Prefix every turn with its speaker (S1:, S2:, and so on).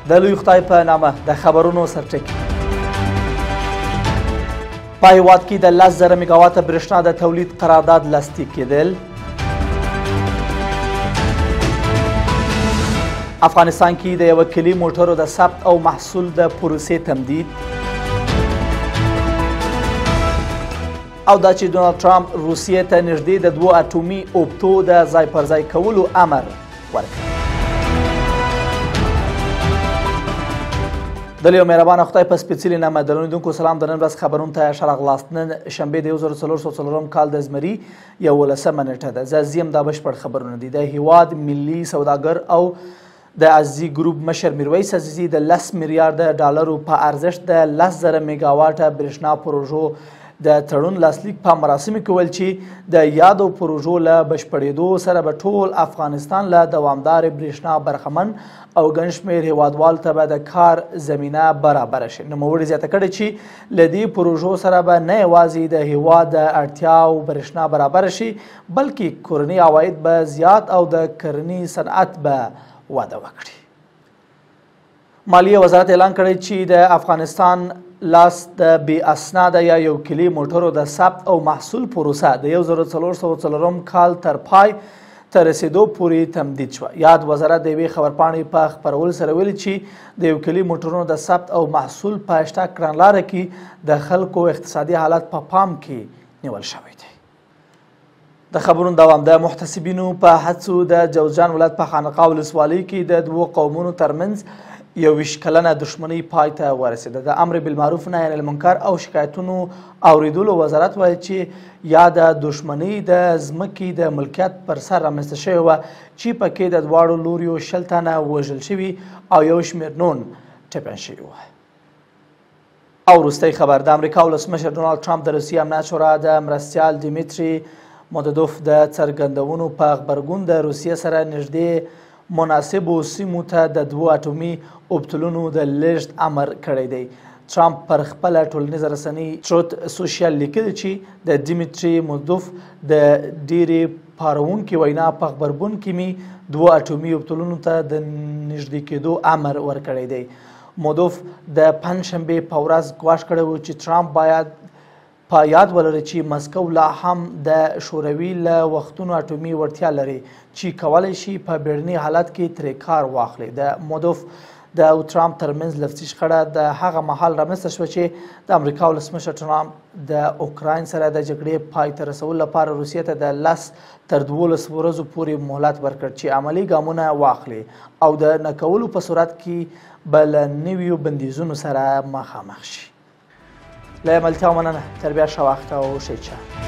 S1: د لوی خدای په نامه د خبرونو سرټکی. په هیواد کې د 10,000 میګاواټه برېښنا د تولید قرارداد لاسلیک کېدل. افغانستان کې د یوه کلي موټرو د ثبت او محصول د پروسې تمدید. او دا چې ډونالډ ټرامپ روسیې ته نږدې د 2 اټومي اوبتو د ځای پر ځای کولو امر ورکړ. د لیو مهربانه خدای په سپېڅلي نامه د لیدونکو سلام. د نن ورځ خبرونو ته ښه راغلاست. نن شنبې د 1404 کال د زمري 11مه نیټه ده. زه زیم دا بشپړ خبرونه دي. د هیواد ملي سوداګر او د عزیزي ګروپ مشر میرویس عزیزي د 10 میلیارده ډالرو په ارزښت د 10,000 میګاواټه برېښنا پروژو د تړون لاسلیک په مراسمو کې ویل چې د یادو پروژو له بشپړېدو سره به ټول افغانستان له دوامدارې برېښنا برخمن او ګڼ شمېر هیوادوالو ته به د کار زمینه برابره شي. نوموړي زیاته کړې چې له دې پروژو سره به نه یوازې د هیواد د اړتیاو برېښنا برابره شي بلکې کورني عواید به زیات او د کرني صنعت به وده وکړي. مالیې وزارت اعلان کړی چې د افغانستان لاس د بې اسناده یا یو کلي موټرو د ثبت او محصول پروسه د 1404 کال تر پای ته رسیدو پورې تمدید شوه. یاد وزارت د یوې خبرپاڼې په خپرولو سره ویلي چې د یو کلي موټرونو د ثبت او محصول په شته کړنلاره کې د خلکو اقتصادي حالت په پام کې نیول شوی دی. د خبرونو دوام. د محتسبینو په هڅو د جوزجان ولایت په خانقاه ولسوالۍ کې د 2 قومونو ترمنځ 21 کلنه دښمنۍ پای ته ورسېده. د امر بالمعروف نهي عن المنکر او شکایتونو اوریدلو وزارت وایي چې یا د دښمنۍ د ځمکې د ملکیت پر سر رامنځته شوې وه چې پکې د دواړو لوریو 60 تنه وژل شوي او یو شمېر نور ټپیان شوي وه. او وروستی خبر. د امریکا ولسمشر ډونالډ ټرامپ د روسیې امنیت شورا د مرستیال دیمیتري مودودوف د څرګندونو په غبرګون د روسیې سره نږدې مناسبو سیمو ته د 2 اټومي اوبتلونو د لیږد امر کړی دی. ټرامپ پر خپله ټولنیزه رسنۍ ټروت سوشل لیکلي چې د دیمیتري مودودوف د ډېرې پاروونکې وینا په غبرګون کې مې 2 اټومي اوبتلونو ته د نږدې کېدو امر ورکړی دی. مودودوف د پنجشنبې په ورځ ګواښ کړی و چې ټرامپ باید په یاد ولري چې مسکو لا هم د شوروي له وختونو اټومي وړتیا لري چې کولی شي په بیړني حالت کې ترې کار واخلي. د مودودوف د ټرامپ ترمنځ لفظي شخړه د هغه مهال رامنځته شوه چې د امریکا ولسمشر ټرامپ د اوکراین سره د جګړې پای ته رسولو لپاره روسیې ته د 10 تر 12 ورځو پورې مهلت ورکړ چې عملي ګامونه واخلي او د نه کولو په صورت کې به له نویو بندیزونو سره مخامخ شي. له ملتیا مننه. تر بیا ښه وخت او ښه چا.